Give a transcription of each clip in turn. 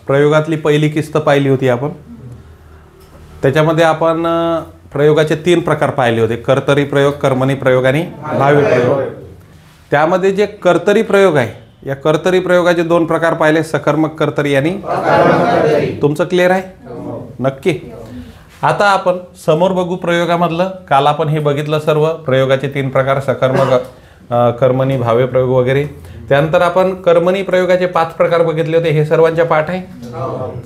प्रयोगातली पहिली किस्त पाहिली होती आपण. त्याच्यामध्ये आपण प्रयोगाचे 3 प्रकार पाहिले होते, कर्तरी प्रयोग, कर्मणी प्रयोग आणि भावी प्रयोग. त्यामध्ये जे कर्तरी प्रयोग आहे, या कर्तरी प्रयोगाचे 2 प्रकार पाहिले, सकर्मक कर्तरी आणि तुमचं क्लिअर आहे नक्की. आता आपण समोर बघू प्रयोगामधलं. काल आपण हे बघितलं सर्व प्रयोगाचे 3 प्रकार, सकर्मक, कर्मणी, भावे प्रयोग वगैरे. त्यानंतर आपण कर्मणी प्रयोगाचे 5 प्रकार बघितले होते. हे सर्वांच्या पाठ आहे.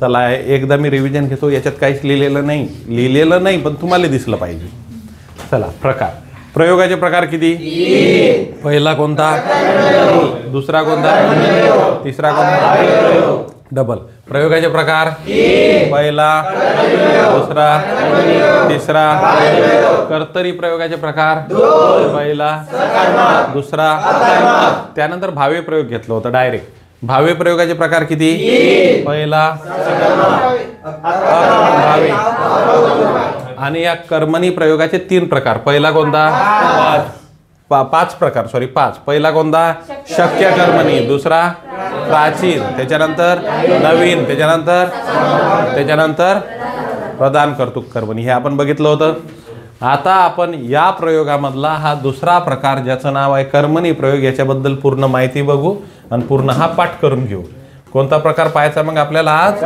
चला एकदा मी रिव्हिजन घेतो. याच्यात काहीच लिहिलेलं नाही पण तुम्हाला दिसलं पाहिजे. चला प्रकार. प्रयोगाचे प्रकार किती? पहिला कोणता? दुसरा कोणता? तिसरा कोणता? डबल. प्रयोगाचे प्रकार पहिला, दुसरा, तिसरा. कर्तरी प्रयोगाचे प्रकार पहिला, दुसरा. त्यानंतर भावे प्रयोग घेतलं होतं डायरेक्ट. भावे प्रयोगाचे प्रकार किती? पहिला, भावे. आणि या कर्मणी प्रयोगाचे 3 प्रकार. पहिला कोणता? 5 प्रकार, सॉरी 5. पहिला कोणता? शक्य कर्मणी. दुसरा प्राचीन, त्याच्यानंतर नवीन, त्याच्यानंतर प्रदान कर्तुक कर्मणी. हे आपण बघितलं होतं. आता आपण या प्रयोगामधला हा दुसरा प्रकार ज्याचं नाव आहे कर्मणी प्रयोग, याच्याबद्दल पूर्ण माहिती बघू आणि पूर्ण हा पाठ करून घेऊ. कोणता प्रकार पाहायचा मग आपल्याला आज?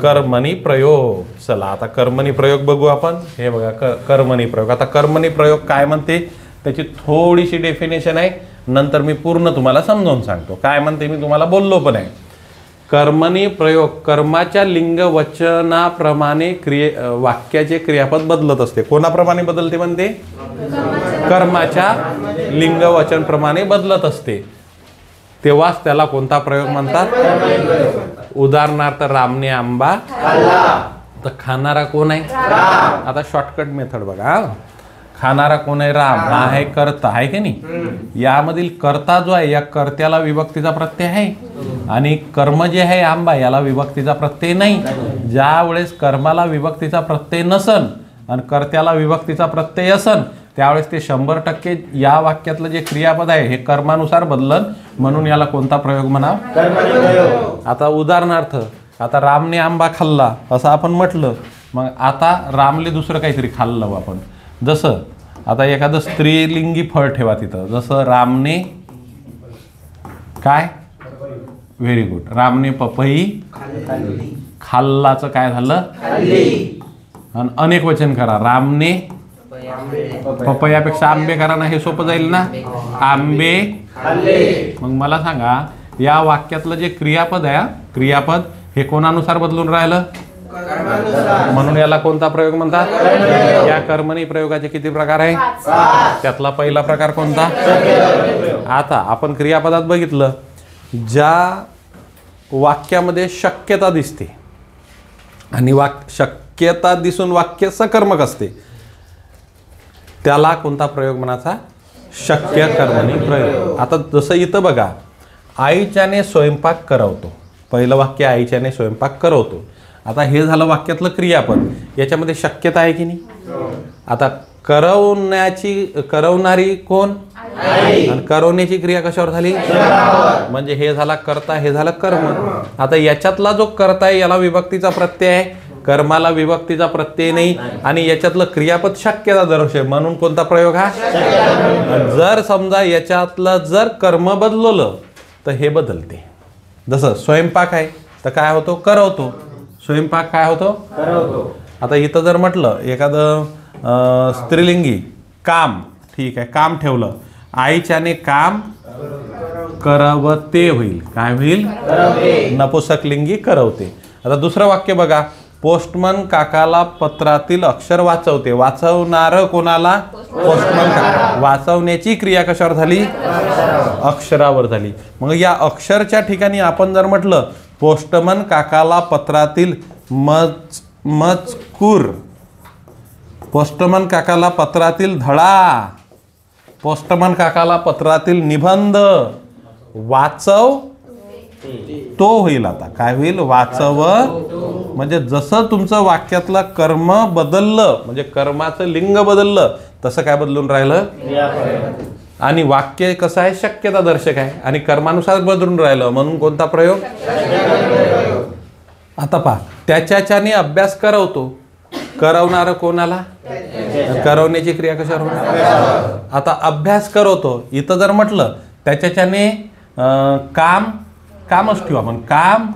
कर्मणी प्रयोग. चला आता कर्मणी प्रयोग बघू आपण. हे बघा कर्मणी प्रयोग. आता कर्मणी प्रयोग काय म्हणते त्याची थोडीशी डेफिनेशन आहे, नंतर मी पूर्ण तुम्हाला समजावून सांगतो. काय म्हणते मी तुम्हाला बोललो पण आहे. कर्मणी प्रयोग कर्माच्या लिंग वचनाप्रमाणे वाक्याचे क्रियापद बदलत असते. कोणाप्रमाणे बदलते म्हणते? कर्माच्या लिंग वचन प्रमाणे बदलत असते. तेव्हाच त्याला कोणता प्रयोग म्हणतात? उदाहरणार्थ रामने आंबा तर खाणारा कोण आहे? आता शॉर्टकट मेथड बघा. खाणारा कोण आहे? राम. हा आहे कर्ता, आहे की नाही? यामधील कर्ता जो आहे, या कर्त्याला विभक्तीचा प्रत्यय आहे आणि कर्म जे आहे आंबा, याला विभक्तीचा प्रत्यय नाही. ज्या वेळेस कर्माला विभक्तीचा प्रत्यय नसन आणि कर्त्याला विभक्तीचा प्रत्यय असन, त्यावेळेस ते 100% या वाक्यातलं जे क्रियापद आहे हे कर्मानुसार बदलन, म्हणून याला कोणता प्रयोग म्हणा? आता उदाहरणार्थ, आता रामने आंबा खाल्ला असं आपण म्हटलं, मग आता रामले दुसरं काहीतरी खाल्लं आपण. जसं आता एखादं स्त्रीलिंगी फळ ठेवा तिथं. जसं रामने काय? Very good. रामने पपई खाल्लाचं काय झालं? आणि अनेक वचन करा. रामने पपयापेक्षा आंबे करा ना, हे सोपं जाईल ना. आंबे. मग मला सांगा या वाक्यातलं जे क्रियापद आहे, क्रियापद हे कोणानुसार बदलून राहिलं? म्हणून याला कोणता प्रयोग म्हणतात? या कर्मणी प्रयोगाचे किती प्रकार आहे? त्यातला पहिला प्रकार कोणता? आता आपण क्रियापदात बघितलं, ज्या वाक्यामध्ये शक्यता दिसते आणि शक्यता दिसून वाक्य सकर्मक असते, त्याला कोणता प्रयोग म्हणायचा? शक्य कर्मणी प्रयोग. आता जसं इथं बघा, आईच्याने स्वयंपाक करवतो. पहिलं वाक्य आईच्याने स्वयंपाक करवतो. आता हे झालं वाक्यातलं क्रियापद. याच्यामध्ये शक्यता आहे की नाही? आता करवणारी कोण? आणि करवण्याची क्रिया कशावर झाली? म्हणजे हे झाला कर्ता, हे झालं कर्म. आता याच्यातला जो कर्ता आहे याला विभक्तीचा प्रत्यय आहे, कर्माला विभक्तीचा प्रत्यय नाही, आणि याच्यातलं क्रियापद शक्यता दर्शवते, म्हणून कोणता प्रयोग हा? जर समजा याच्यातलं जर कर्म बदललं तर हे बदलते. जसं स्वयंपाक आहे तर काय होतो? करवतो. स्वयंपाक काय होतो? करवतो. आता इथं जर म्हटलं एखादं स्त्रीलिंगी काम, ठीक आहे, काम ठेवलं, आईच्याने काम करवते होईल. काय होईल? नपुंसकलिंगी करवते. आता दुसरं वाक्य बघा, पोस्टमन काकाला पत्रातील अक्षर वाचवते. वाचवणार कोणाला? पोस्टमन काका. वाचवण्याची क्रिया कशावर झाली? अक्षरावर झाली. मग या अक्षरच्या ठिकाणी आपण जर म्हटलं पोस्टमन काकाला पत्रातील मजकूर, पोस्टमन काकाला पत्रातील धडा, पोस्टमन काकाला पत्रातील निबंध, वाचव तो होईल. आता काय होईल? वाचव. म्हणजे जसं तुमचं वाक्यातलं कर्म बदललं, म्हणजे कर्माचं लिंग बदललं, तसं काय बदलून राहिलं? आणि वाक्य कसं आहे? शक्यता दर्शक आहे आणि कर्मानुसार बदलून राहिलं, म्हणून कोणता प्रयोग? आता पहा, त्याच्याने अभ्यास करवतो, करवणार कोणाला? करवण्याची क्रिया कशावर होणार? आता अभ्यास करवतो, इथं जर म्हटलं त्याच्याने कामच ठेवू आपण, काम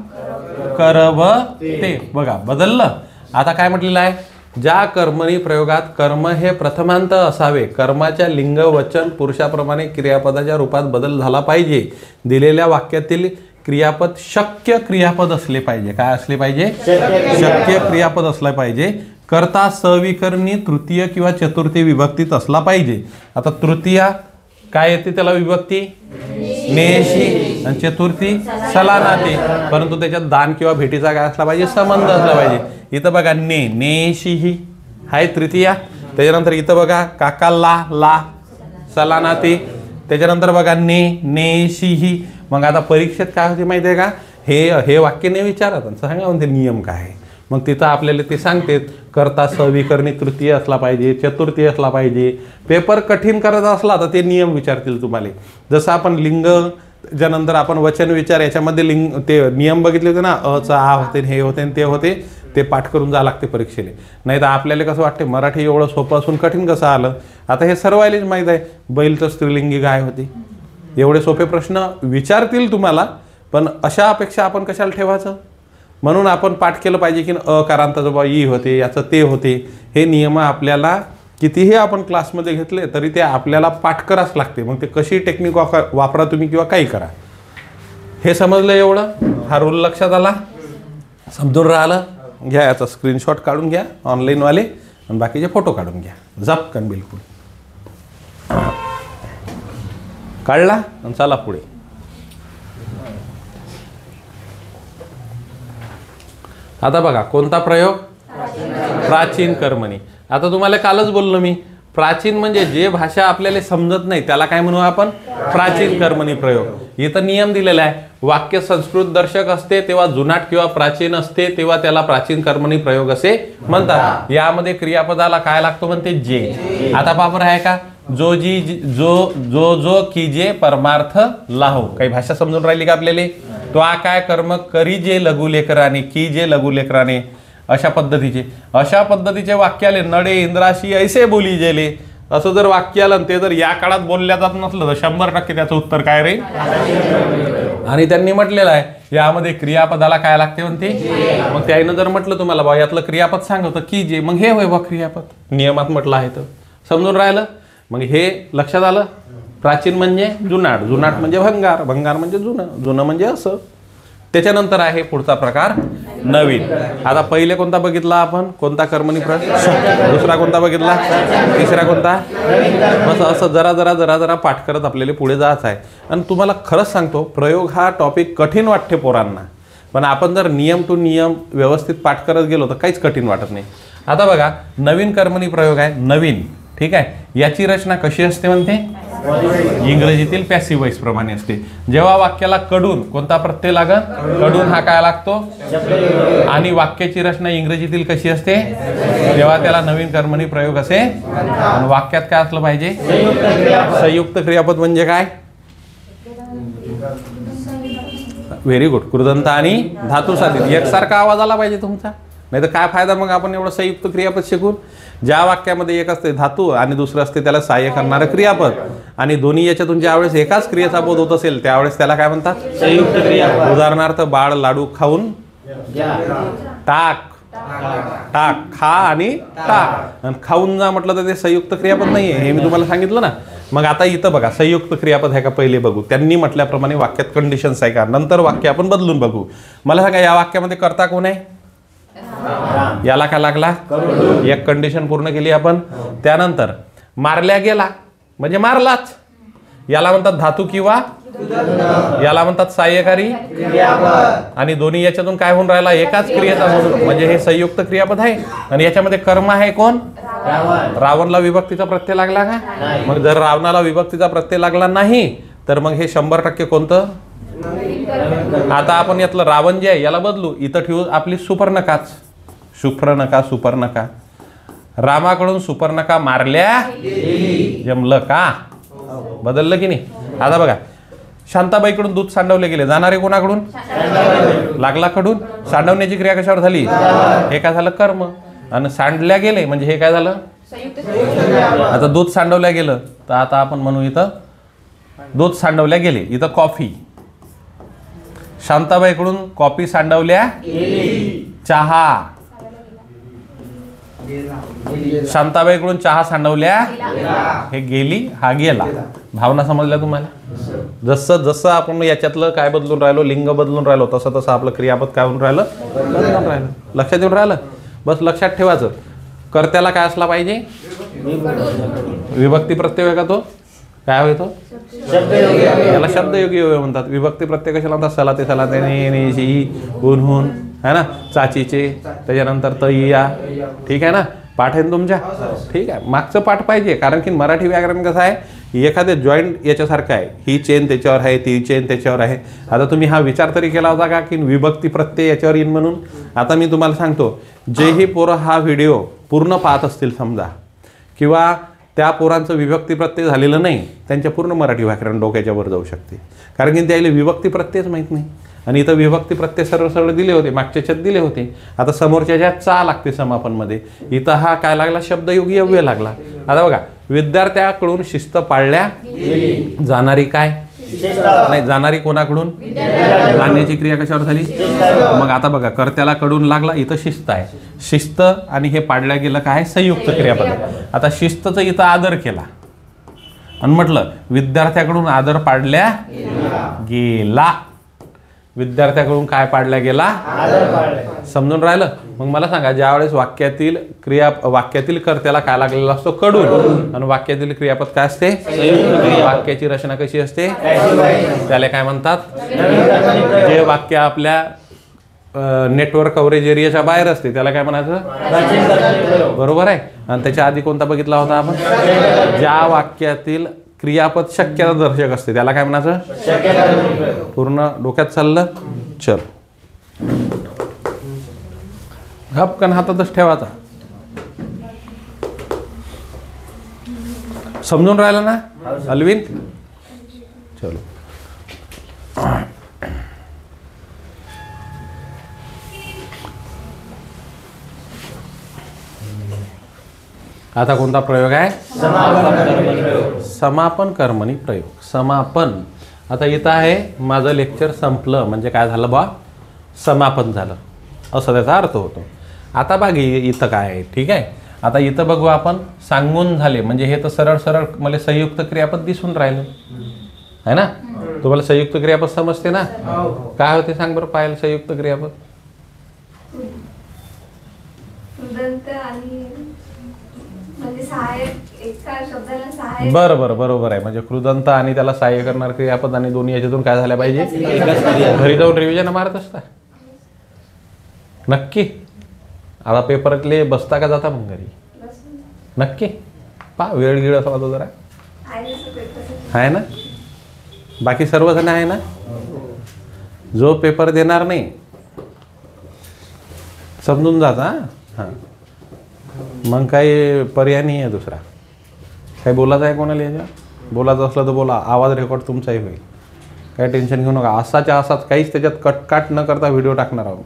करवते. बघा बदललं. आता काय म्हटलेलं आहे? ज्या कर्मणी प्रयोगात कर्म हे प्रथमांत असावे, कर्माच्या लिंग वचन पुरुषाप्रमाणे क्रियापदाच्या रूपात बदल झाला पाहिजे, दिलेल्या वाक्यातील क्रियापद शक्य क्रियापद असले पाहिजे. काय असले पाहिजे? शक्य क्रियापद असले पाहिजे. कर्ता सविकरणी तृतीय किंवा चतुर्थी विभक्तीत असला पाहिजे. आता तृतीय काय येते त्याला विभक्ती? नेशी. आणि चतुर्थी सलानाती. परंतु त्याच्यात दान किंवा भेटीचा काय असला पाहिजे? संबंध असला पाहिजे. इथं बघा नेशी ही हाय तृतीया. त्याच्यानंतर इथं बघा काका ला सलानाती. त्याच्यानंतर बघा नेशी ही. मग आता परीक्षेत काय होते माहिती आहे का? हे वाक्य नाही विचारत, सांगा म्हणते नियम काय आहे. मग तिथं आपल्याला ते सांगते कर्ता सविकरणी तृतीय असला पाहिजे, चतुर्थी असला पाहिजे. पेपर कठीण करत असला तर ते नियम विचारतील तुम्हाला. जसं आपण लिंग ज्यानंतर आपण वचन विचार याच्यामध्ये लिंग ते नियम बघितले होते ना, अचा आ होते, हे होते ते होते, ते पाठ करून जावं लागते परीक्षेला. नाही तर आपल्याला कसं वाटते मराठी एवढं सोपं असून कठीण कसं आलं. आता हे सर्वांनाच माहीत आहे, बैल तर स्त्रीलिंगी गाय होती. एवढे सोपे प्रश्न विचारतील तुम्हाला, पण अशा अपेक्षा आपण कशाला ठेवायचं? म्हणून आपण पाठ केलं पाहिजे की अकारांताचं बा ई होते, याचं ते होते. हे नियम आपल्याला कितीही आपण क्लासमध्ये घेतले तरी ते आपल्याला पाठ करावंच लागते. मग ते कशी टेक्निक वापरा तुम्ही किंवा काही करा. हे समजलं एवढं? हा रूल लक्षात आला? समजून राहिलं? घ्या याचा स्क्रीनशॉट काढून घ्या ऑनलाईनवाले, आणि बाकीचे फोटो काढून घ्या झपकन बिलकुल. काढला आणि चला पुढे. आता बघा कोणता प्रयोग? प्राचीन कर्मणी. आता तुम्हाला कालच बोललो मी, प्राचीन म्हणजे जे भाषा आपल्याला समजत नाही त्याला काय म्हणू आपण? प्राचीन कर्मणी प्रयोग. इथं नियम दिलेला आहे, वाक्य संस्कृत दर्शक असते तेव्हा जुनाट किंवा प्राचीन असते तेव्हा त्याला प्राचीन कर्मणी प्रयोग असे म्हणतात. यामध्ये क्रियापदाला काय लागतो म्हणते? जे. आता पापर आहे का? जो जी जो कीजे परमार्थ लाहो. काही भाषा समजून राहिली का आपल्याला? तो काय कर्म करी जे लघु लेकराने, की जे लघु लेकराने, अशा पद्धतीचे वाक्य आले. नडे इंद्राशी ऐसे बोली जेले, असं जर वाक्य आलं ते जर या काळात बोलल्या जात नसलं तर 100% त्याचं उत्तर काय रे? आणि त्यांनी म्हटलेलं आहे यामध्ये क्रियापदाला काय लागते म्हणते? मग त्याईनं जर म्हटलं तुम्हाला बा यातलं क्रियापद सांगतं की जे, मग हे होय बा क्रियापद, नियमात म्हटलं आहे तर. समजून राहिलं? मग हे लक्षात आलं? प्राचीन म्हणजे जुनाट, जुनाट म्हणजे भंगार, भंगार म्हणजे जुनं, जुनं म्हणजे असं. त्याच्यानंतर आहे पुढचा प्रकार नवीन. आता पहिले कोणता बघितला आपण? कोणता कर्मणी प्रयोग? दुसरा कोणता बघितला? तिसरा कोणता? बस असं जरा जरा पाठ करत आपल्याला पुढे जायचं आहे. आणि तुम्हाला खरंच सांगतो प्रयोग हा टॉपिक कठीण वाटते पोरांना, पण आपण जर नियम टू नियम व्यवस्थित पाठ करत गेलो तर काहीच कठीण वाटत नाही. आता बघा नवीन कर्मणी प्रयोग आहे. नवीन, ठीक आहे. याची रचना कशी असते म्हणते? इंग्रजीतील पॅसिव्ह वॉइस प्रमाणे असते. जेव्हा वाक्याला कडून कोणता प्रत्यय लागत? कडून हा काय लागतो? आणि वाक्याची रचना इंग्रजीतील कशी असते? तेव्हा त्याला नवीन कर्मणी प्रयोग असे. आणि वाक्यात काय असलं पाहिजे? संयुक्त क्रियापद म्हणजे काय? Very good. कृदंत आणि धातू साधित एकसारखा आवाज आला पाहिजे तुमचा, नाही तर काय फायदा मग आपण एवढं संयुक्त क्रियापद शिकून. ज्या वाक्यामध्ये एक असते धातू आणि दुसरं असते त्याला सहाय्य करणारं क्रियापद, आणि दोन्ही याच्यातून ज्या वेळेस एकाच क्रियेचा बोध होत असेल त्यावेळेस त्याला काय म्हणतात? संयुक्त क्रियापद. उदाहरणार्थ बाळ लाडू खाऊन टाक, टाक, खा आणि टाक. आणि खाऊन जा म्हटलं तर ते संयुक्त क्रियापद नाहीये, हे मी तुम्हाला सांगितलं ना. मग आता इथं बघा संयुक्त क्रियापद आहे का पहिले बघू. त्यांनी म्हटल्याप्रमाणे वाक्यात कंडिशन्स आहे का, नंतर वाक्य आपण बदलून बघू. मला सांगा या वाक्यामध्ये कर्ता कोण आहे? याला काय लागला? एक कंडिशन पूर्ण केली आपण. त्यानंतर मारल्या गेला म्हणजे मारलाच, याला म्हणतात धातू किंवा याला म्हणतात सहाय्यकारी. आणि दोन्ही याच्यातून काय होऊन राहिला? एकाच क्रियेचा म्हणून, म्हणजे हे संयुक्त क्रियापद आहे. आणि याच्यामध्ये कर्म आहे कोण? रावणला विभक्तीचा प्रत्यय लागला का? मग जर रावणाला विभक्तीचा प्रत्यय लागला नाही तर मग हे 100% कोणतं? आता आपण यातलं रावण जे आहे याला बदलू, इथं ठेवू आपली सुपर्णकाच. सुपर्णका, सुपर्णका. रामाकडून सुपर्णका मारल्या जमलं का? बदललं की नाही? आता बघा शांताबाईकडून दूध सांडवले गेले, जाणारे कोणाकडून? लागला कडून. सांडवण्याची क्रिया कशावर झाली? हे काय झालं? कर्म. आणि सांडल्या गेले म्हणजे हे काय झालं? आता दूध सांडवल्या गेलं तर आता आपण म्हणू इथं दूध सांडवल्या गेले. इथं कॉफी, शांताबाईकडून कॉफी सांडवल्या, चहा, शांताबाईकडून चहा सांडवल्या, हे गेली, हा गेला. भावना समजल्या तुम्हाला? जसं जसं आपण याच्यातलं काय बदलून राहिलो, लिंग बदलून राहिलो, तसं तसं आपलं क्रियापद काय होऊन राहिलं? बदलून राहिलं. लक्षात येऊन राहिलं? बस लक्षात ठेवायचं. कर्त्याला काय असला पाहिजे? विभक्ती प्रत्यय का तो काय होतो? याला शब्दयोगी अवयव म्हणतात. विभक्ती प्रत्यय कशाला म्हणतात? सलाते सलाते नेशी उन्हून है ना, चाचीचे, त्याच्यानंतर तैया. ठीक आहे ना? पाठ आहे ना तुमच्या? ठीक आहे, मागचं पाठ पाहिजे. कारण की मराठी व्याकरण कसं आहे, एखादे जॉईंट याच्यासारखं आहे. ही चेन त्याच्यावर आहे, ती चेन त्याच्यावर आहे. आता तुम्ही हा विचार तरी केला होता का की विभक्ती प्रत्यय याच्यावर येईन म्हणून? आता मी तुम्हाला सांगतो, जेही पोरं हा व्हिडिओ पूर्ण पाहत असतील समजा, किंवा त्या पोरांचं विभक्ती प्रत्यय झालेलं नाही, त्यांच्या पूर्ण मराठी व्याकरण डोक्याच्या वर जाऊ शकते. कारण की त्याला विभक्ती प्रत्ययच माहीत नाही. आणि इथं विभक्ती प्रत्यय सरळ सरळ दिले होते, मागच्या याच्यात दिले होते. आता समोरच्या ज्यात चा लागते समापनमध्ये, इथं हा काय लागला? शब्दयोगी अव्यय लागला. आता बघा, विद्यार्थ्याकडून शिस्त पाळल्या जाणारी काय? नाही, जाणारी कोणाकडून? जाण्याची क्रिया कशावर झाली? मग आता बघा, कर्त्याला कडून लागला, इथं शिस्त आहे. शिस्त आणि हे पाडल्या गेलं काय? संयुक्त क्रियापद. आता शिस्तचं इथं आदर केला आणि म्हटलं विद्यार्थ्याकडून आदर पाडल्या गेला. विद्यार्थ्याकडून काय पाडल्या गेला? समजून राहिलं? मग मला सांगा, ज्यावेळेस वाक्यातील कर्त्याला काय लागलेला असतो? कडून. आणि वाक्यातील क्रियापद काय असते? वाक्याची रचना कशी असते? त्याला काय म्हणतात? जे वाक्य आपल्या नेटवर्क कव्हरेज एरियाच्या बाहेर असते त्याला काय म्हणायचं? बरोबर आहे. आणि त्याच्या आधी कोणता बघितला होता आपण? ज्या वाक्यातील क्रियापद शक्यता दर्शक असते त्याला काय म्हणायचं? पूर्ण डोक्यात चाललं? चल, घपकन हातातच ठेवायचा. समजून राहिलं ना अल्विन? चलो, आता कोणता प्रयोग आहे? समापन कर्मणी प्रयोग. समापन. आता इथं आहे माझं लेक्चर संपलं म्हणजे काय झालं बा? समापन झालं असं त्याचा अर्थ होतो. आता बघ इथं काय आहे. ठीक आहे, आता इथं बघू आपण. सांगून झाले म्हणजे हे तर सरळ सरळ मला संयुक्त क्रियापद दिसून राहिलं आहे ना? तुम्हाला संयुक्त क्रियापद समजते ना? काय होते सांग बरं पाहिलं संयुक्त क्रियापद? बरं बरं, बरोबर आहे. म्हणजे कृदंत आणि त्याला सहाय्य करणार क्रियापद आणि दोन्ही याच्यातून काय झाल्या पाहिजे? घरी जाऊन रिव्हिजन मारत असता नक्की? आता पेपरातले बसता का जाता मग घरी? नक्की पा वेळ गिळ असा होतो जरा आहे ना? बाकी सर्वजण आहे ना? जो पेपर देणार नाही समजून जाता. हां, मग काही पर्याय नाही आहे दुसरा. काही बोलायचं आहे कोणाला? याच्या बोलायचं असलं तर बोला, आवाज रेकॉर्ड तुमचाही होईल. काही टेन्शन घेऊ नका. असाच्या असाच काहीच त्याच्यात कटकाट न करता व्हिडिओ टाकणार आहोत.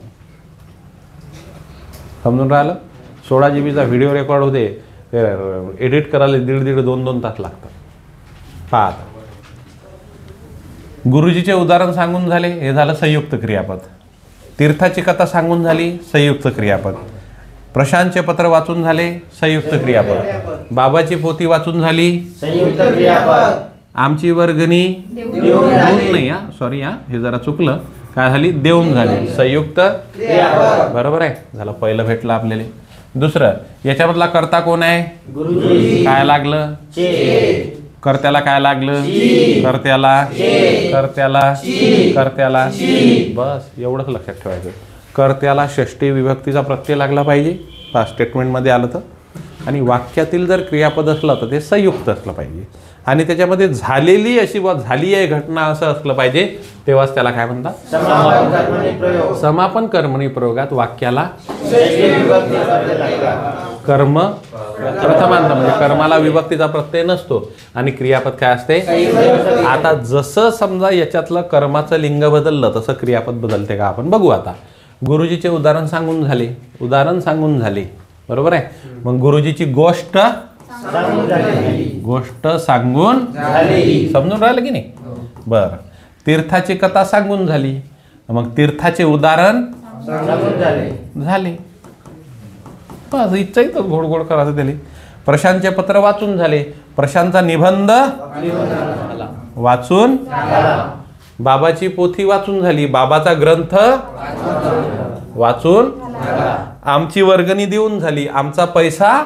समजून राहिलं? 16 GB व्हिडिओ रेकॉर्ड होते, एडिट करायला 1.5-2 तास लागतात. पहा आता, गुरुजीचे उदाहरण सांगून झाले, हे झालं संयुक्त क्रियापद. तीर्थाची कथा सांगून झाली, संयुक्त क्रियापद. प्रशांतचे पत्र वाचून झाले, संयुक्त क्रियापद. बाबाची पोथी वाचून झाली, संयुक्त क्रियापद. आमची वर्गणी देऊन नाही, हा सॉरी, हा हे जरा चुकलं. काय झाली? देऊन झाली, संयुक्त क्रियापद. बरोबर आहे. झालं, पहिलं भेटलं आपल्याला. दुसरं, याच्यामधला कर्ता कोण आहे? गुरुजी. काय लागलं? कर्त्याला काय लागलं? कर्त्याला कर्त्याला कर्त्याला. बस एवढंच लक्षात ठेवायचं. कर्त्याला षष्ठी विभक्तीचा प्रत्यय लागला पाहिजे स्टेटमेंटमध्ये आलं तर. आणि वाक्यातील जर क्रियापद असलं तर ते संयुक्त असलं पाहिजे. आणि त्याच्यामध्ये झालेली अशी झाली आहे घटना असं असलं पाहिजे, तेव्हाच त्याला काय म्हणतात? समापन कर्मणी प्रयोगात वाक्याला कर्म प्रथमांत म्हणजे कर्माला विभक्तीचा प्रत्यय नसतो आणि क्रियापद काय असते? आता जसं समजा याच्यातलं कर्माचं लिंग बदललं तसं क्रियापद बदलते का आपण बघू. आता गुरुजीचे उदाहरण सांगून झाले, बरोबर आहे. मग गुरुजीची गोष्ट सांगून समजून राहिलं की नाही? बरं. तीर्थाची कथा सांगून झाली, मग तीर्थाचे उदाहरण झाले. बस इच्छा इथं घोडघोड करायचं त्याला. प्रशांतचे पत्र वाचून झाले, प्रशांतचा निबंध वाचून, बाबाची पोथी वाचून झाली, बाबाचा ग्रंथ वाचून, आमची वर्गणी देऊन झाली, आमचा पैसा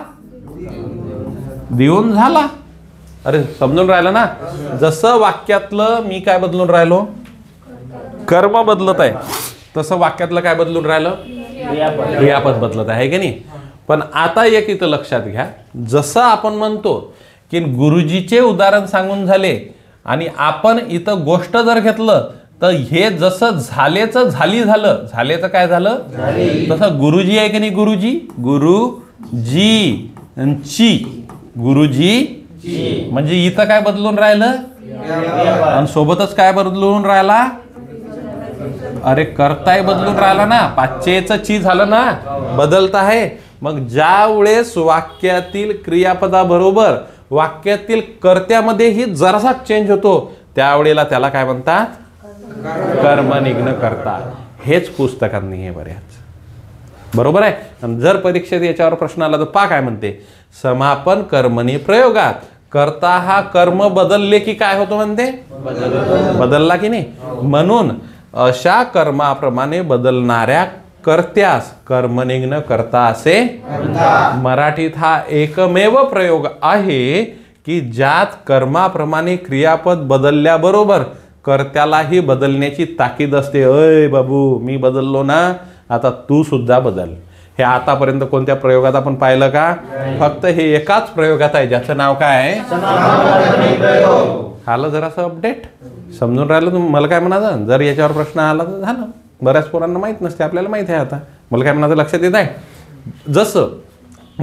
देऊन झाला. अरे समजून राहिलं ना? जसं वाक्यातलं मी काय बदलून राहिलो? कर्म बदलत आहे, तसं वाक्यातलं काय बदलून राहिलं? क्रियापद बदलत आहे की नाही? पण आता एक इथं लक्षात घ्या, जसं आपण म्हणतो की गुरुजीचे उदाहरण सांगून झाले आणि आपण इथं गोष्ट जर घेतलं तर हे जसं झालेचं झालेचं काय झालं? तसं गुरुजी आहे की नाही? गुरुजी म्हणजे इथं काय बदलून राहिलं? आणि सोबतच काय बदलून राहिला? अरे कर्ताय बदलून राहिला ना, पाचेचं ची झालं ना, बदलत आहे. मग ज्या वेळेस वाक्यातील क्रियापदाबरोबर वाक्यातील कर्त्यामध्येही जरासा चेंज होतो त्यावेळेला त्याला काय म्हणतात? कर्मनिग्न कर्ता. हेच पुस्तकांनी हे बऱ्याच बरोबर आहे. आणि जर परीक्षेत याच्यावर प्रश्न आला तर काय म्हणते? समापन कर्मणी प्रयोगात कर्ता हा कर्म बदलले की काय होतो म्हणते? बदलला की नाही? म्हणून अशा कर्माप्रमाणे बदलणाऱ्या कर्त्यास कर्मनिग्न कर्ता असे. मराठीत हा एकमेव प्रयोग आहे की ज्यात कर्माप्रमाणे क्रियापद बदलल्याबरोबर कर्त्यालाही बदलण्याची ताकीद असते. अय बाबू, मी बदललो ना, आता तू सुद्धा बदल. हे आतापर्यंत कोणत्या प्रयोगात आपण पाहिलं का? फक्त हे एकाच प्रयोगात आहे ज्याचं नाव काय आहे? आलं जरासं अपडेट? समजून राहिलं तुम्ही? मला काय म्हणायचं, जर याच्यावर प्रश्न आला तर झालं. बऱ्याच पोरांना माहीत नसते, आपल्याला माहीत आहे. आता मला काय म्हणायचं लक्षात येत आहे? जसं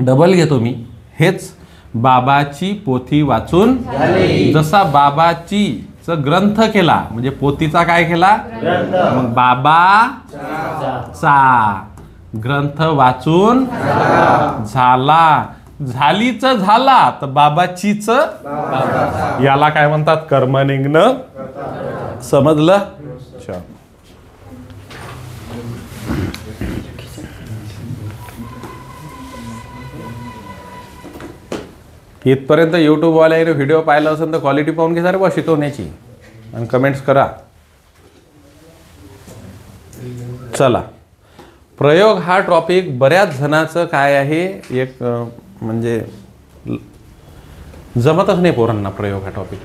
डबल घेतो मी, हेच बाबाची पोथी वाचून, जसा बाबाची ग्रंथ केला म्हणजे पोथीचा काय केला? मग बाबाचा ग्रंथ वाचून झाला, झालीच झाला तर बाबाचीच, याला काय म्हणतात? कर्मनिग्न. समजलं? इथपर्यंत यूट्यूबवाल्याने व्हिडिओ पाहिला असेल तर क्वालिटी पाहून घे बा शिकवण्याची आणि कमेंट्स करा. चला, प्रयोग हा टॉपिक बऱ्याच जणांचं काय आहे, एक म्हणजे जमतच नाही पोरांना प्रयोग हा टॉपिक.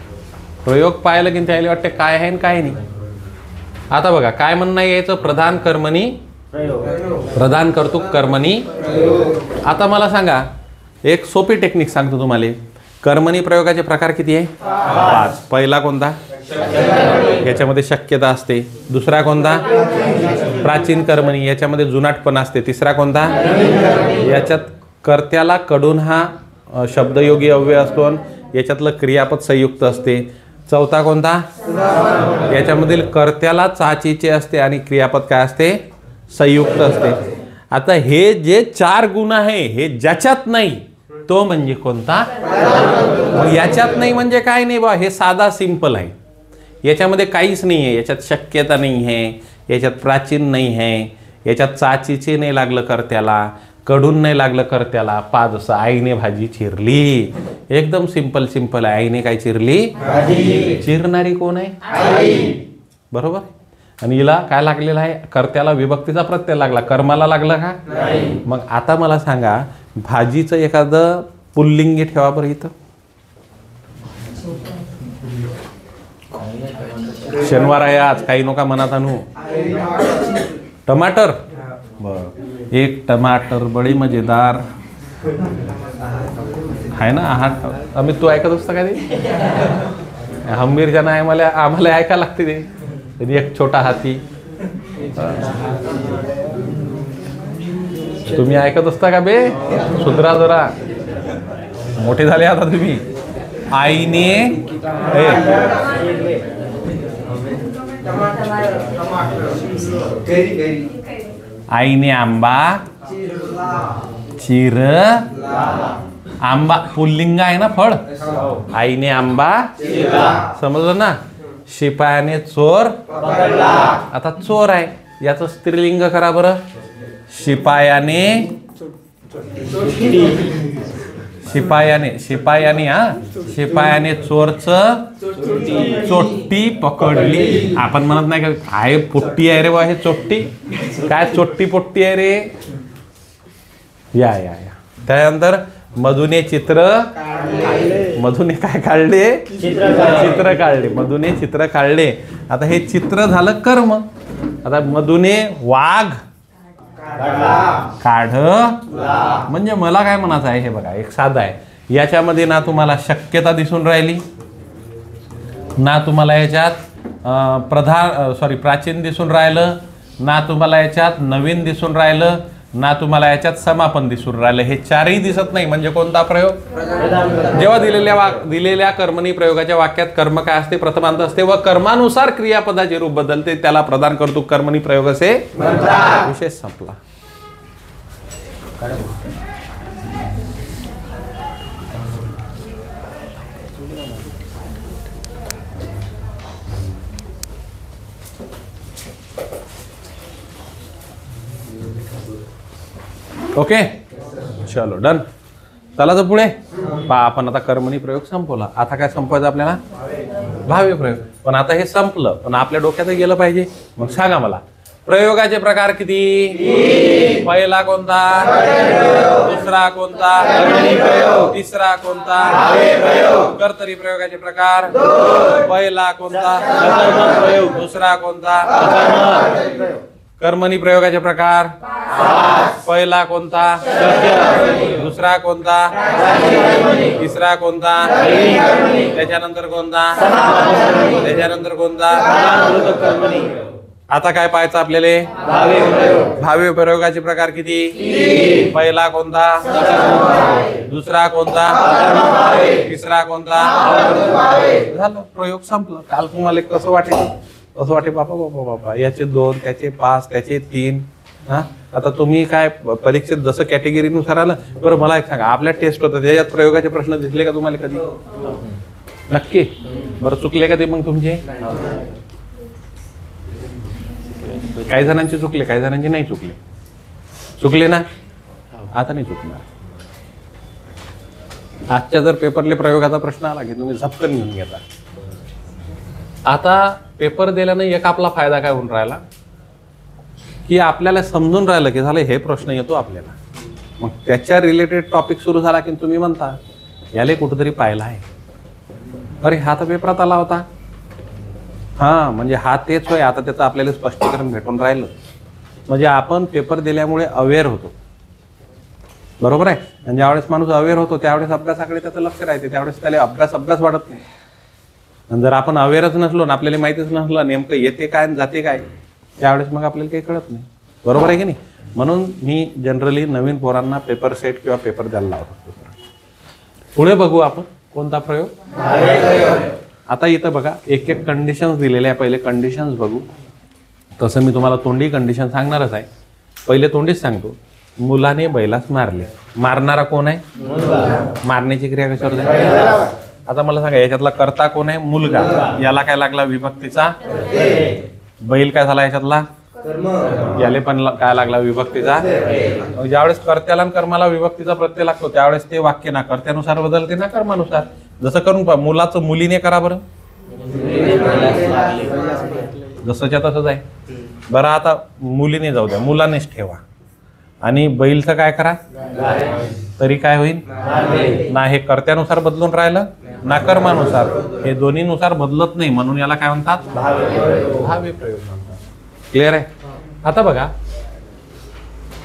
प्रयोग पाहिलं की त्याला वाटते काय आहे आणि काय नाही. आता बघा काय म्हणणं यायचं? प्रधान कर्मणी, प्रधान कर्तृक कर्मणी. आता मला सांगा, एक सोपी टेक्निक सांगतो तुम्हाला. कर्मणी प्रयोगाचे प्रकार किती आहे? 5. पहिला कोणता? याच्यामध्ये शक्यता असते. दुसरा कोणता? प्राचीन कर्मणी, याच्यामध्ये जुनाटपणा असते. तिसरा कोणता? याच्यात कर्त्याला कडून हा शब्दयोगी अव्यय असतो, याच्यातलं क्रियापद संयुक्त असते. चौथा कोणता? याच्यामधील कर्त्याला चाचीचे असते आणि क्रियापद काय असते? संयुक्त असते. आता हे जे 4 गुण आहे हे ज्याच्यात नाही तो म्हणजे कोणता? याच्यात नाही म्हणजे काय नाही बा, हे साधा सिंपल आहे. याच्यामध्ये काहीच नाही आहे. याच्यात शक्यता नाही आहे, याच्यात प्राचीन नाही आहे, याच्यात चाचीचे नाही लागलं कर्त्याला, कडून नाही लागलं कर्त्याला. जसं आईने भाजी चिरली, एकदम सिंपल सिंपल आहे. आईने काय चिरली? चिरणारी कोण आहे? बरोबर. आणि हिला काय लागलेला आहे? कर्त्याला विभक्तीचा प्रत्यय लागला, कर्माला लागला का? मग आता मला सांगा, भाजीचं एखादं पुल्लिंगी ठेवा बरं इथं. शनिवार आहे आज, काही नका मनात आणू. टमाटर, बर, एक टमाटर बड़ी मजेदार. आहे ना हा अमित तू ऐकत असता का ते हंबीरच्या नाही आम्हाला ऐकायला लागते ते एक छोटा हाती तुम्ही ऐकत असता का बे सुधरा जरा मोठे झाले आता तुम्ही आईने आईने आंबा चिर आंबा पुल्लिंग आहे ना फळ आईने आंबा समजलं ना शिपायाने चोर आता चोर आहे याचं स्त्रीलिंग करा बरं शिपायाने शिपायाने चोरचं चोट्टी पकडली आपण म्हणत नाही का काय पोट्टी आहे रे बा हे चोट्टी काय चोट्टी पोट्टी आहे रे या त्यानंतर मधुने मधुने काय काढले चित्र काढले मधुने चित्र काढले आता हे चित्र झालं कर्म आता मधुने वाघ काढ म्हणजे मला काय म्हणायचं आहे हे बघा एक साधा आहे याच्यामध्ये ना तुम्हाला शक्यता दिसून राहिली ना तुम्हाला याच्यात प्राचीन दिसून राहिलं ना तुम्हाला याच्यात नवीन दिसून राहिलं ना तुम्हाला याच्यात समापन दिसून राहिलं हे चारही दिसत नाही म्हणजे कोणता प्रयोग जेव्हा दिलेल्या कर्मणी प्रयोगाच्या वाक्यात कर्म काय असते प्रथमांत असते व कर्मानुसार क्रियापदाचे रूप बदलते त्याला प्रदान करतो कर्मणी प्रयोग असे विशेष संपला ओके चलो डन चला तर पुढे आपण आता कर्मणी प्रयोग संपवला आता काय संपवायचं आपल्याला भाव्य प्रयोग पण आता हे संपलं पण आपल्या डोक्यात गेलं पाहिजे मग सांगा मला प्रयोगाचे प्रकार किती पहिला कोणता दुसरा कोणता तिसरा कोणता कर्तरी प्रयोगाचे प्रकार पहिला कोणता दुसरा कोणता कर्मणी प्रयोगाचे प्रकार पहिला कोणता दुसरा कोणता तिसरा कोणता त्याच्यानंतर कोणता त्याच्यानंतर कोणता आता काय पाहायचं आपल्याला भावी प्रयोगाचे प्रकार किती पहिला कोणता दुसरा कोणता तिसरा कोणता झालं प्रयोग संपलं काल तुम्हाला कसं वाटेल असं वाटे बापा याचे 2 त्याचे 5 त्याचे 3 हा आता तुम्ही काय परीक्षेत जसं कॅटेगरीनुसार आलं बरं मला एक सांगा आपल्या टेस्ट होतं त्याच्यात प्रयोगाचे प्रश्न दिसले का तुम्हाला कधी नक्की बरं चुकले का ते मग तुमचे काही जणांचे चुकले काही जणांचे नाही चुकले ना आता नाही चुकणार आजच्या जर पेपरले प्रयोगाचा प्रश्न आला की तुम्ही झपकन घेऊन घेता आता पेपर दिल्याने एक आपला फायदा काय होऊन राहिला की आपल्याला समजून राहिलं की झालं हे प्रश्न येतो आपल्याला मग त्याच्या रिलेटेड टॉपिक सुरू झाला की तुम्ही म्हणता याले कुठेतरी पाहिला आहे अरे हा तर पेपरात आला होता हा म्हणजे हा तेच होय आता त्याचं आपल्याला स्पष्टीकरण भेटून राहिलं म्हणजे आपण पेपर दिल्यामुळे अवेअर होतो बरोबर आहे आणि ज्यावेळेस माणूस अवेअर होतो त्यावेळेस अभ्यासाकडे त्याचं लक्ष राहते त्यावेळेस त्याला अभ्यास वाढत नाही आणि जर आपण अवेअरच नसलो ना आपल्याला माहितीच नसलं नेमकं येते काय जाते काय त्यावेळेस मग आपल्याला काही कळत नाही बरोबर आहे की नाही म्हणून मी जनरली नवीन पोरांना पेपर सेट किंवा पेपर द्यायला लावतो पुढे बघू आपण कोणता प्रयोग आता इथं बघा एक कंडिशन्स दिलेले आहे पहिले कंडिशन्स बघू तसं मी तुम्हाला तोंडी कंडिशन सांगणारच आहे पहिले तोंडीच सांगतो मुलाने बैलास मारले मारणारा कोण आहे मारण्याची क्रिया कशावर आहे आता मला सांगा याच्यातला कर्ता कोण आहे मुलगा याला काय लागला विभक्तीचा बैल काय झाला याच्यातला याले पण काय लागला विभक्तीचा ज्यावेळेस कर्त्याला आणि कर्माला विभक्तीचा प्रत्यय लागतो त्यावेळेस ते वाक्य ना कर्त्यानुसार बदलते ना कर्मानुसार जसं करून पहा मुलाचं मुलीने करा बरं जसंच्या तसंच आहे बरं आता मुलीने जाऊ द्या मुलानेच ठेवा आणि बैलचं काय करा तरी काय होईल ना हे कर्त्यानुसार बदलून राहिलं ना कर्मानुसार हे दोन्हीनुसार बदलत नाही म्हणून याला काय म्हणतात भाव्य प्रयोग म्हणतात क्लिअर आहे आता बघा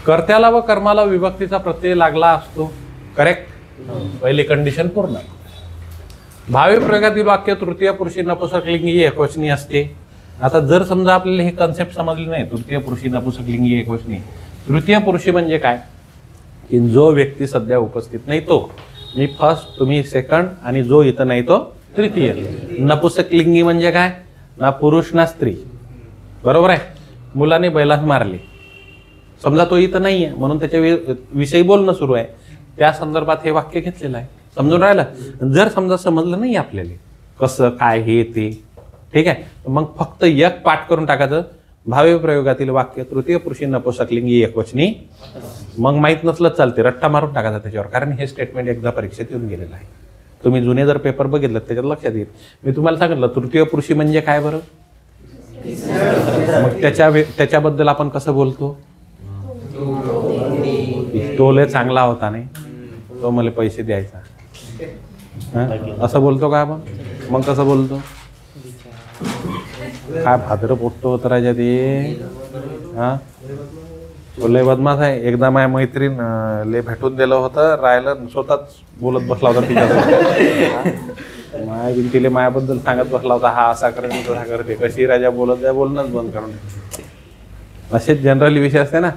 कर्त्याला व कर्माला विभक्तीचा प्रत्यय लागला असतो करेक्ट पहिली कंडिशन पूर्ण. भावी प्रयोगातील वाक्य तृतीय पुरुषी नपुंसकलिंगी एकवचनी असते. आता जर समजा आपल्याला हे कन्सेप्ट समजले नाही, तृतीय पुरुषी नपुंसकलिंगी एकवचनी, तृतीय पुरुषी म्हणजे काय की जो व्यक्ती सध्या उपस्थित नाही तो, मी फर्स्ट, तुम्ही सेकंड, आणि जो इथं नाही तो तृतीय. नपुंसकलिंगी म्हणजे काय, ना पुरुष ना स्त्री. बरोबर आहे. मुलाने बैलास मारले, समजा तो इथं नाही आहे म्हणून त्याच्या विषयी बोलणं सुरू आहे, त्या संदर्भात हे वाक्य घेतलेलं आहे. समजून राहिलं. जर समजा समजलं नाही आपल्याला कसं काय हे ते, ठीक आहे, मग फक्त एक पाठ करून टाकायचं, भावी प्रयोगातील वाक्य तृतीय पुरुषी नपुंसकलिंगी एकवचनी. मग माहीत नसलं चालते, रट्टा मारून टाकायचा त्याच्यावर, कारण हे स्टेटमेंट एकदा परीक्षेत येऊन गेलेलं आहे. तुम्ही जुने जर पेपर बघितलं त्याच्यात लक्षात येईल. मी तुम्हाला सांगितलं तृतीय पुरुषी म्हणजे काय बरं, मग त्याच्याबद्दल आपण कसं बोलतो, तो लय चांगला होता नाही, तो मला पैसे द्यायचा, असं बोलतो का आपण. मग कसं बोलतो, काय भाद्र पोटतो होतं राजा ते, हा लय बदमाश आहे. एकदा माझ्या मैत्रीण लय भेटून दिलं होतं, राहिलं स्वतःच बोलत बसला होता तिच्यासोबत. माया बिनतीले मायाबद्दल सांगत बसला होता, हा असा करते तसा करते, कशी राजा बोलत द्या, बोलणंच बंद करून. असेच जनरली विषय असते ना.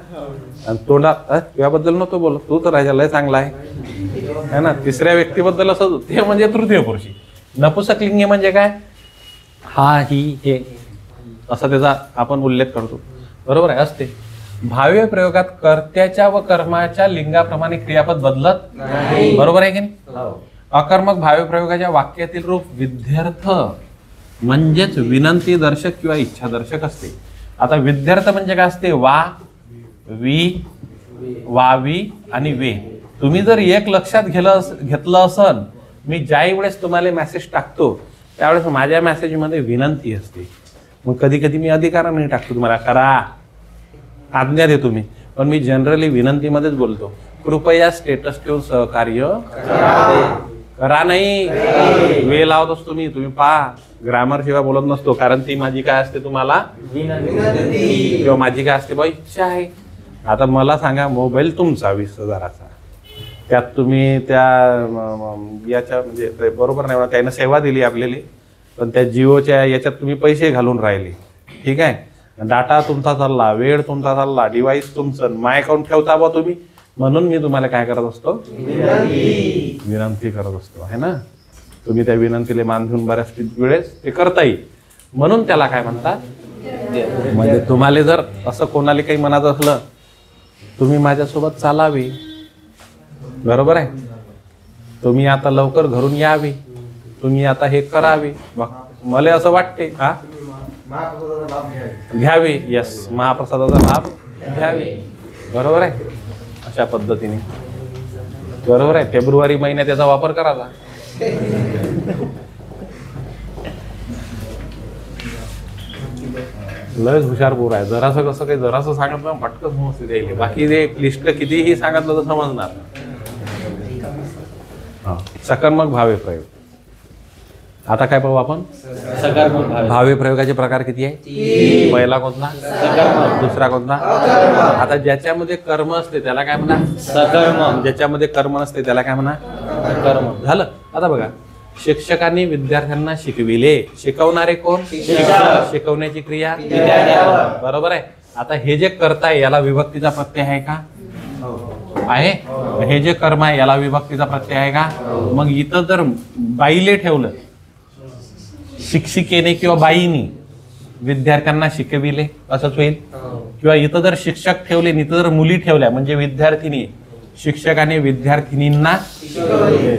आणि तोंडात याबद्दल नव्हतो बोलत, तू तर राजा लय चांगला आहे ना. तिसऱ्या व्यक्तीबद्दल असं, ते म्हणजे तृतीय पुरुषी. नपुंसकलिंगी म्हणजे काय, हा ही हे असा त्याचा आपण उल्लेख करतो. बरोबर आहे. असते. भावी प्रयोगात कर्त्याच्या व कर्माच्या लिंगाप्रमाणे क्रियापद बदलत नाही. बरोबर आहे की नाही. अकर्मक भावी प्रयोगाच्या वाक्यातील रूप विद्यार्थ म्हणजेच विनंती दर्शक किंवा इच्छा दर्शक असते. आता विद्यार्थ म्हणजे काय असते, वा, वी, वावी आणि वे. तुम्ही जर एक लक्षात घेतलं असन, मी ज्याही वेळेस तुम्हाला मेसेज टाकतो त्यावेळेस माझ्या मेसेजमध्ये विनंती असते. मग कधी कधी मी अधिकाराने टाकतो, तुम्हाला करा, आज्ञा देतो मी, पण मी जनरली विनंतीमध्येच बोलतो. कृपया स्टेटस ठेवून सहकार्य करा नाही, वेळ लावत असतो मी. तुम्ही पहा, ग्रामर शिवाय बोलत नसतो, कारण ती माझी काय असते तुम्हाला विनंती, किंवा माझी काय असते बा इच्छा आहे. आता मला सांगा, मोबाईल तुमचा 20,000चा, त्यात तुम्ही त्या याच्या म्हणजे बरोबर नाही, त्यानं सेवा दिली आपल्याला, पण त्या जिओच्या याच्यात तुम्ही पैसे घालून राहिले, ठीक आहे. डाटा तुमचा चालला, वेळ तुमचा चालला, डिव्हाइस तुमचं, माय अकाउंट ठेवता बा तुम्ही, म्हणून मी तुम्हाला काय करत असतो, विनंती करत असतो, आहे ना. तुम्ही त्या विनंतीला मान घेऊन बऱ्याच वेळेस ते करता येईल, म्हणून त्याला काय म्हणतात. म्हणजे तुम्हाला जर असं कोणाला काही म्हणायचं असलं, तुम्ही माझ्यासोबत चालावे, बरोबर आहे, तुम्ही आता लवकर घरून यावे, तुम्ही आता हे करावे, मला असं वाटते, हा घ्यावे, यस, महाप्रसादाचा लाभ घ्यावे, बरोबर आहे. अशा पद्धतीने, बरोबर आहे. फेब्रुवारी महिन्यात त्याचा वापर करायचा. लयच हुशार पोर आहे. जरासं कसं काही जरासं सांगितलं पटकन समजते द्यायला, बाकी ते क्लिष्ट कितीही सांगितलं तर समजणार. सकर्मक भावे प्रयोग. आता काय पाहू आपण, भावे प्रयोगाचे प्रकार किती आहे. पहिला कोणता, दुसरा कोणता. आता ज्याच्यामध्ये कर्म असते त्याला काय म्हणा, सकर्म. ज्याच्यामध्ये कर्म नसते त्याला काय म्हणा, कर्म. झालं. आता बघा, शिक्षकांनी विद्यार्थ्यांना शिकविले, शिकवणारे कोण, शिकवण्याची क्रिया, बरोबर आहे. आता हे जे करताय याला विभक्तीचा प्रत्यय आहे का, आहे. हे जे कर्म आहे याला विभक्तीचा प्रत्यय आहे का. मग इथं जर बाईले ठेवलं, शिक्षिकेने किंवा बाईनी विद्यार्थ्यांना शिकविले असंच होईल. किंवा इथं जर शिक्षक ठेवले, इथं जर मुली ठेवल्या म्हणजे विद्यार्थिनी, शिक्षकाने विद्यार्थिनींना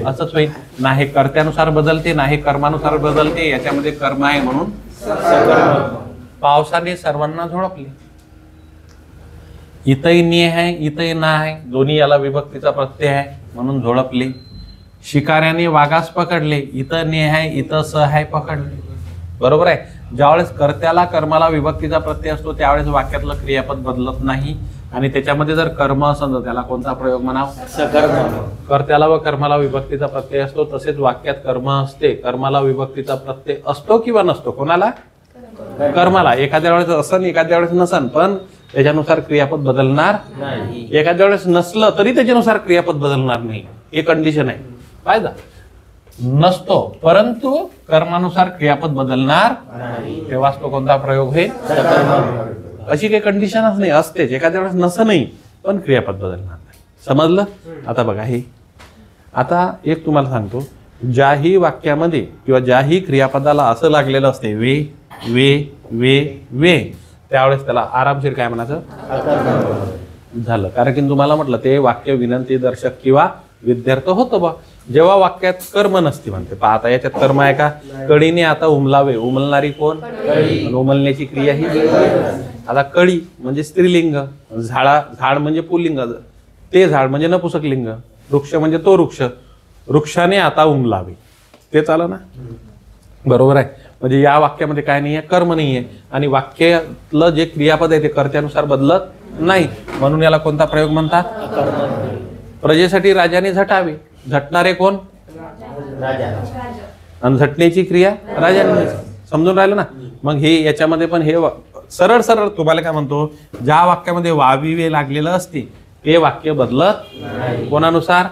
असंच होईल. ना हे कर्त्यानुसार बदलते, ना हे कर्मानुसार बदलते, याच्यामध्ये कर्म आहे म्हणून. पावसाने सर्वांना झोडपले, इथंही नि आहे, इथंही ना आहे, दोन्ही याला विभक्तीचा प्रत्यय आहे म्हणून झोडपले. शिकाऱ्याने वाघास पकडले, इथं ने आहे, इथं स आहे, पकडले, बरोबर आहे. ज्यावेळेस कर्त्याला कर्माला विभक्तीचा प्रत्यय असतो त्यावेळेस वाक्यातलं क्रियापद बदलत नाही. आणि त्याच्यामध्ये जर कर्म असेल तर त्याला कोणता प्रयोग म्हणाव, सकर्म. कर्त्याला व कर्माला विभक्तीचा प्रत्यय असतो, तसेच वाक्यात कर्म असते, कर्माला विभक्तीचा प्रत्यय असतो किंवा नसतो. कोणाला, कर्माला. एखाद्या वेळेस असन, एखाद्या वेळेस नसन, पण त्याच्यानुसार क्रियापद बदलणार नाही. एखाद्या वेळेस नसलं तरी त्याच्यानुसार क्रियापद बदलणार नाही. हे कंडिशन आहे पाहिजे नसतो, परंतु कर्मानुसार क्रियापद बदलणार तेव्हाच तो कोणता प्रयोग होईल अशी काही कंडिशनच नाही, असतेच एखाद्या वेळेस नसं नाही पण क्रियापद बदलणार नाही. समजलं? आता बघा हे आता एक तुम्हाला सांगतो, ज्याही वाक्यामध्ये किंवा ज्याही क्रियापदाला असं लागलेलं असते वे वे वे वे, त्यावेळेस त्याला आरामशीर काय म्हणायचं झालं. कारण की तुम्हाला म्हटलं ते वाक्य विनंती दर्शक किंवा विद्यार्थ होतं बा. जेव्हा वाक्यात कर्म नसते म्हणते पाहता, याच्यात कर्म आहे का? कळीने आता उमलावे, उमलणारी कोण? उमलण्याची क्रिया ही. आता कळी म्हणजे स्त्रीलिंग, झाड म्हणजे पुल्लिंग, ते झाड म्हणजे नपुसकलिंग, वृक्ष म्हणजे तो वृक्ष, वृक्षाने आता उमलावे, ते चालं ना बरोबर आहे. म्हणजे या वाक्यामध्ये काय नाहीये? कर्म नाहीये, आणि वाक्यातलं जे क्रियापद आहे ते कर्त्यानुसार बदलत नाही, म्हणून याला कोणता प्रयोग म्हणतात? प्रजेसाठी राजाने झटावे, झटणारे कोण? आणि झटण्याची क्रिया राजाने. समजून राहिलं ना? मग हे याच्यामध्ये पण हे सरळ सरळ तुम्हाला काय म्हणतो, ज्या वाक्यामध्ये वाविवे लागलेलं असते ते वाक्य बदलत कोणानुसार?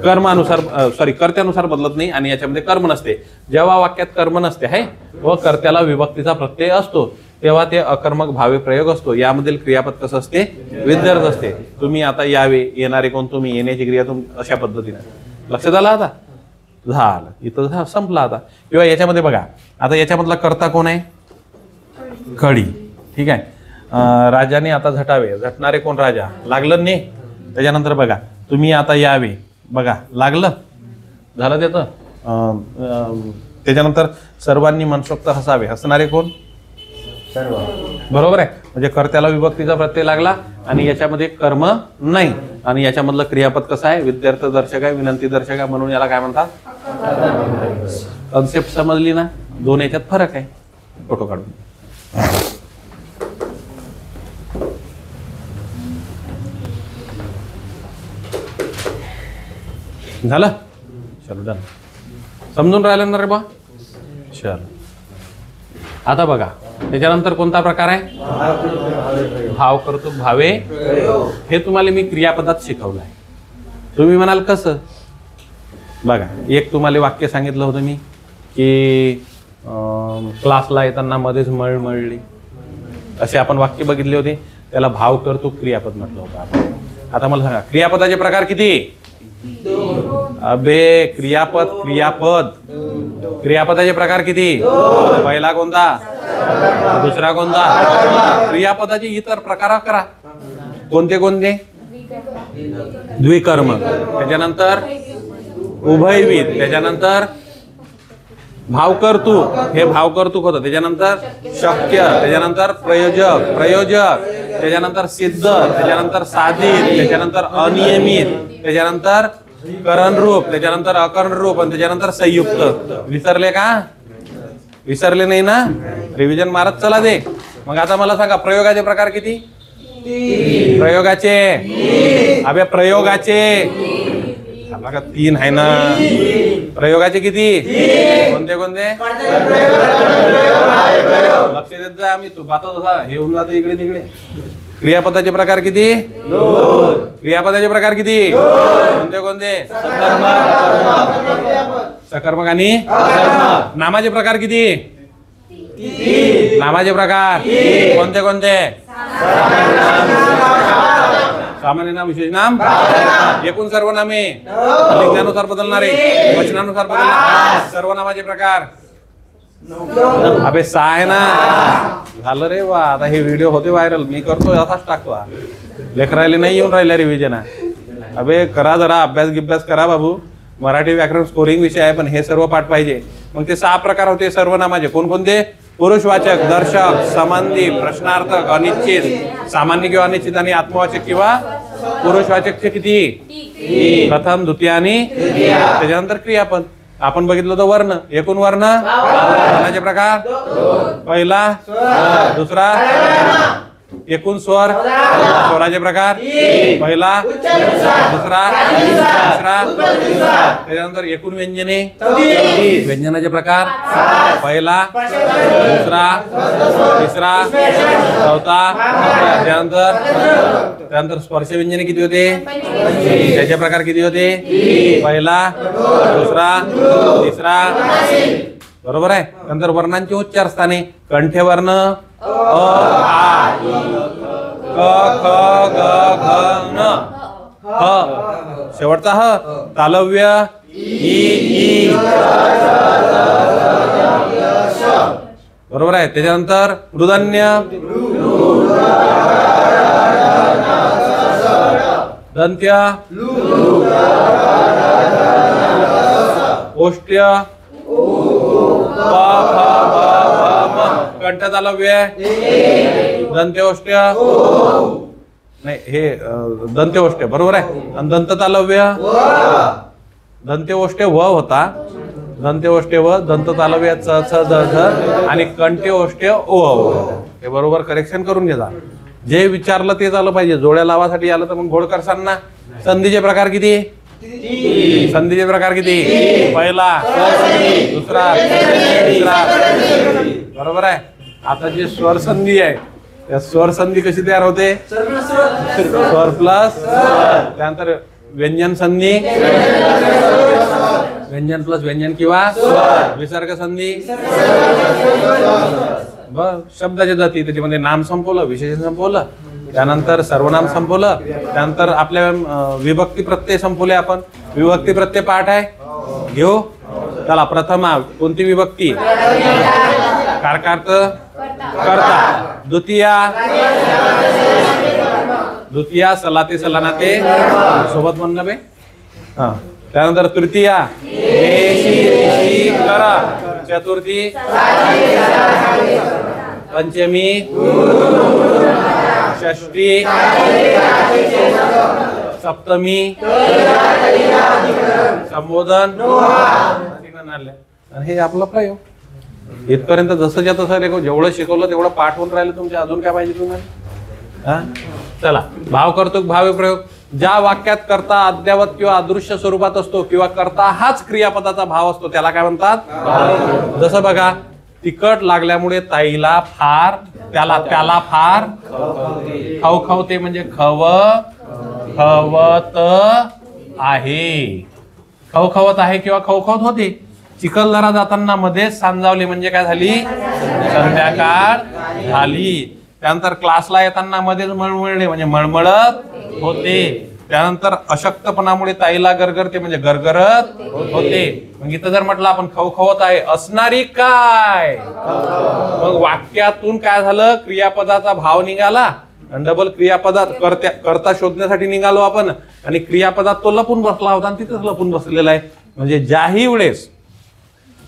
कर्मानुसार, सॉरी कर्त्यानुसार बदलत नाही, आणि याच्यामध्ये कर्म नसते. जेव्हा वाक्यात कर्म नसते आहे व कर्त्याला विभक्तीचा प्रत्यय असतो तेव्हा ते अकर्मक भावे प्रयोग असतो. यामधील क्रियापद कसं असते? विद्यार्थ असते. तुम्ही आता यावे, येणारे कोण? तुम्ही, येण्याची क्रिया अशा पद्धतीने. लक्षात आलं? आता झालं, इथं संपला आता. किंवा याच्यामध्ये बघा, आता याच्यामधला कर्ता कोण आहे? कळी. ठीक आहे. राजाने आता झटावे, झटणारे कोण? राजा. लागलं नाही. त्याच्यानंतर बघा, तुम्ही आता यावे, बघा लागलं, झालं त्याचं. त्याच्यानंतर सर्वांनी मनसोक्त हसावे, हसणारे कोण? सर्व. बरोबर आहे. म्हणजे कर्त्याला विभक्तीचा प्रत्यय लागला आणि याच्यामध्ये कर्म नाही, आणि याच्यामधलं क्रियापद कसं आहे? विद्यार्थ दर्शक आहे, विनंती दर्शक आहे, म्हणून याला काय म्हणतात? कन्सेप्ट समजली ना? दोन याच्यात फरक आहे. फोटो काढून झालं? चलो डन. समजून राहिलं ना रे बा? चल आता बघा, त्याच्यानंतर कोणता प्रकार आहे? भाव कर्तृक भावे. हे तुम्हाला मी क्रियापदात शिकवलं आहे. तुम्ही म्हणाल कसं? बघा, एक तुम्हाला वाक्य सांगितलं होतं मी की क्लासला येताना मध्येच मळमळली, असे आपण वाक्य बघितले होते. त्याला भाव कर्तृक क्रियापद म्हटलं होतं आपण. आता मला सांगा, क्रियापदाचे प्रकार किती? अबे क्रियापद क्रियापदाचे प्रकार किती? पहिला कोणता? दुसरा कोणता? क्रियापदाचे इतर प्रकार करा. कोणते कोणते? द्विकर्म, त्याच्यानंतर उभयविध, त्याच्यानंतर भावकर्तृक, हे भावकर्तृक होतं. त्याच्यानंतर शक्य, त्याच्यानंतर प्रयोजक, त्याच्यानंतर सिद्ध, त्याच्यानंतर साधित, त्याच्यानंतर अनियमित, त्याच्यानंतर करण रूप, त्याच्यानंतर अकरण रूप, आणि त्याच्यानंतर संयुक्त. विसरले का? विसरले नाही ना? रिव्हिजन मारत चला दे. मग आता मला सांगा, प्रयोगाचे प्रकार किती? प्रयोगाचे, अबे प्रयोगाचे बघा 3 आहे ना. प्रयोगाचे किती? कोणते कोणते? लक्ष देत जा. आम्ही तू पाहतो तसा हे होऊन जातो इकडे तिकडे. क्रियापदाचे प्रकार किती? क्रियापदाचे प्रकार किती? कोणते कोणते? सकर्मक आणि नामाचे प्रकार किती? नामाचे प्रकार कोणते कोणते? सामान्य नाम, विशेष नाम, एकूण सर्वनामे, लिंगानुसार बदलणारे, वचनानुसार बदलणारे सर्वनामाचे प्रकार. अबे 6 आहे ना. झालं रे वा. आता हे व्हिडिओ होते व्हायरल, मी करतो असाच टाकतो. लेकरायला नाही येऊन राहिल्या रिव्हिजन. अबे करा जरा अभ्यास करा बाबू. मराठी व्याकरण स्कोरिंग विषय आहे, पण हे सर्व पाठ पाहिजे. मग ते 6 प्रकार होते सर्वनामाचे. कोणकोणते? पुरुषवाचक, दर्शक, संबंधी, प्रश्नार्थक, अनिश्चित, सामान्य किंवा अनिश्चित, आणि आत्मवाचक किंवा पुरुषवाचकचे किती? प्रथम, द्वितीय आणि त्याच्यानंतर क्रियापद. आपण बघितलं होतं वर्ण, एकूण वर्ण, वर्णाचे प्रकार पहिला, दुसरा, एकूण स्वर स्वराचे प्रकार पहिला दुसरा तिसरा त्याच्यानंतर एकूण व्यंजने व्यंजनाचे प्रकार पहिला दुसरा तिसरा चौथा त्यानंतर स्पर्श व्यंजने किती होते त्याचे प्रकार किती होते पहिला दुसरा तिसरा बरोबर आहे. नंतर वर्णांचे उच्चार स्थाने कंठे वर्ण अ आ इ क ख ग घ न ह शेवटचा ह तालव्य इ ई बरोबर आहे. त्याच्यानंतर मृदन्य दंत्य ओष्ट्य प फ ब भ म कंठ तालव्य दंत्योष्ट्य नाही हे दंत्योष्ट्य बरोबर आहे. आणि दंत तालव्य दंत्योष्ट्य व होता दंत्योष्ट्य व दंत तालव्य च छ द ध आणि कंठ्योष्ट्य ओ हे बरोबर करेक्शन करून घ्या. जे विचारलं ते झालं पाहिजे. जोड्या लावासाठी आलं तर मग घोड करसांना संधीचे प्रकार किती संधीचे प्रकार किती पहिला दुसरा तिसरा बरोबर आहे. आता जी स्वर संधी आहे त्या स्वर संधी कशी तयार होते स्वर प्लस त्यानंतर व्यंजन संधी व्यंजन प्लस व्यंजन किंवा विसर्ग संधी शब्दाची जाती त्याच्यामध्ये नाम संपवलं विशेषण संपवलं त्यानंतर सर्वनाम संपवलं त्यानंतर आपल्या विभक्ती प्रत्यय संपवले. आपण विभक्ती प्रत्यय पाठ आहे घेऊ. चला प्रथम कोणती विभक्ती कारकार्थ कर्ता द्वितीया सलाते सलानाते सोबत म्हणणं बे हा. त्यानंतर तृतीया करा चतुर्थी पंचमी षष्ठी सप्तमी संबोधन आणि हे आपला प्रयोग इथपर्यंत जसंच्या तसं जेवढं शिकवलं तेवढं पाठ होऊन राहिलं तुमच्या. अजून काय पाहिजे तुम्हाला हा. चला भाव कर्तृक भावे प्रयोग ज्या वाक्यात कर्ता अद्ययावत किंवा अदृश्य स्वरूपात असतो किंवा कर्ता हाच क्रियापदाचा भाव असतो त्याला काय म्हणतात. जसं बघा तिखट लागल्यामुळे ताईला फार त्याला फार खवखवते म्हणजे खवत आहे खवखवत आहे किंवा खवखवत होते. चिखलदरा जाताना मध्येच सांजावले म्हणजे काय झाली संध्याकाळ झाली. त्यानंतर क्लासला येताना मध्येच मळमळले म्हणजे मळमळत होते. त्यानंतर अशक्तपणामुळे ताईला गरगरते म्हणजे गरगरत होते. मग इथं जर म्हटलं आपण खवखवत आहे असणारी काय मग वाक्यातून काय झालं क्रियापदाचा भाव निघाला आणि डबल क्रियापदात कर्ता शोधण्यासाठी निघालो आपण आणि क्रियापदात तो लपून बसला होता आणि तिथेच लपून बसलेला आहे. म्हणजे ज्याही वेळेस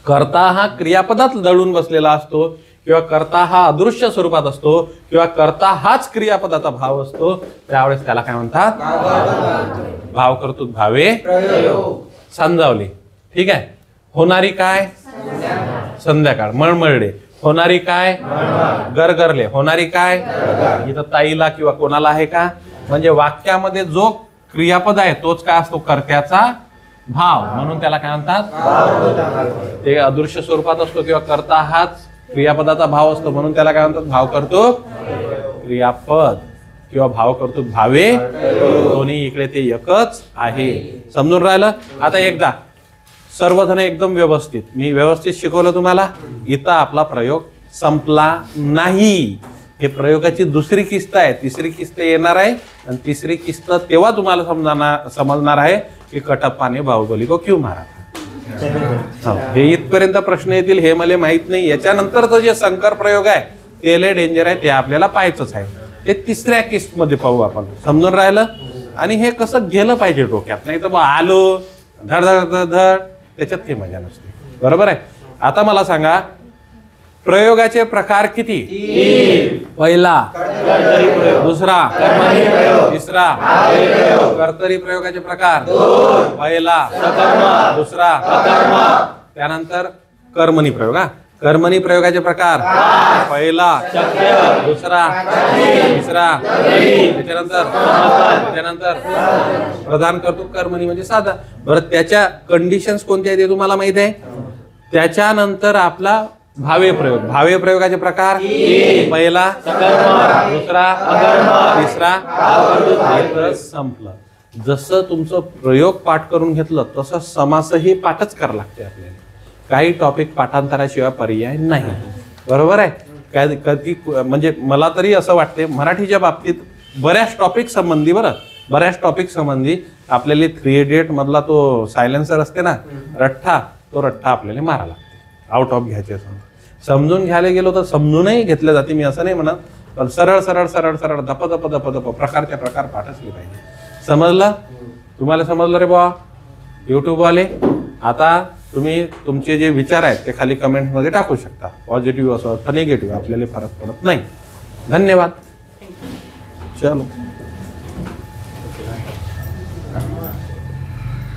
कर्ता हा क्रियापदात दळून बसलेला असतो किंवा कर्ता हा अदृश्य स्वरूपात असतो किंवा कर्ता हाच क्रियापदाचा भाव असतो त्यावेळेस त्याला काय म्हणतात भाव कर्तृक भावे सांजावले. ठीक आहे. होणारी काय संध्याकाळ मळमळले होणारी काय गरगरले होणारी काय इथं ताईला किंवा कोणाला आहे का म्हणजे वाक्यामध्ये जो क्रियापद आहे तोच काय असतो कर्त्याचा भाव म्हणून त्याला काय म्हणतात ते अदृश्य स्वरूपात असतो किंवा कर्ता हाच क्रियापदाचा भाव असतो म्हणून त्याला काय म्हणतात भाव कर्तृक क्रियापद किंवा भाव कर्तृक भावे दोन्ही इकडे ते एकच आहे. समजून राहिलं. आता एकदा सर्वजण एकदम व्यवस्थित मी व्यवस्थित शिकवलं तुम्हाला. इथं आपला प्रयोग संपला नाही. हे प्रयोगाची दुसरी किस्त आहे. तिसरी किस्त येणार आहे आणि तिसरी किस्त तेव्हा तुम्हाला समजणार आहे की कटप्पा ने बाहुबली को क्यों मारा. हे इथपर्यंत प्रश्न येतील हे मला माहित नाही. याच्यानंतरचं जे संकर प्रयोग आहे ते लय डेंजर आहे. ते आपल्याला पाहायचंच आहे. ते तिसऱ्या किस्त मध्ये पाहू आपण. समजून राहिलं. आणि हे कसं गेलं पाहिजे डोक्यात नाही तर मग आलो धड धड धड त्याच्यात काही मजा नसते. बरोबर आहे. आता मला सांगा प्रयोगाचे प्रकार किती पहिला दुसरा तिसरा कर्तरी प्रयोगाचे प्रकार पहिला दुसरा त्यानंतर कर्मणी प्रयोग. कर्मणी प्रयोगाचे प्रकार पहिला, दुसरा, तिसरा, त्याच्यानंतर प्रधान कर्तृक कर्मणी म्हणजे साधा. बरं, त्याच्या कंडिशन्स कोणत्या आहेत ते तुम्हाला माहित आहे. त्याच्यानंतर आपला भावे प्रयोग. भावे प्रयोगाचे प्रकार पहिला, दुसरा, तिसरा, संपलं. जसं तुमचं प्रयोग पाठ करून घेतलं तसं समासही पाठच करावं लागते आपल्याला. काही टॉपिक पाठांतराशिवाय पर्याय नाही. बरोबर आहे. काय कधी म्हणजे मला तरी असं वाटते मराठीच्या बाबतीत बऱ्याच टॉपिक संबंधी आपल्याला 3 इडियट मधला तो सायलेन्सर असते ना, रठ्ठा, तो रठ्ठा आपल्याला मारा लागते. आउट ऑफ घ्यायचे समजून घ्यायला गेलो तर समजूनही घेतले जाते. मी असं नाही म्हणत, पण सरळ सरळ सरळ सरळ दप दप दप दप प्रकारचे प्रकार पाठचले पाहिजे. समजलं? तुम्हाला समजलं रे बा युट्यूबवाले? आता तुम्ही तुमचे जे विचार आहेत ते खाली कमेंटमध्ये टाकू शकता. पॉझिटिव्ह असो अथवा निगेटिव्ह, आपल्याला फरक पडत नाही. धन्यवाद. चलो.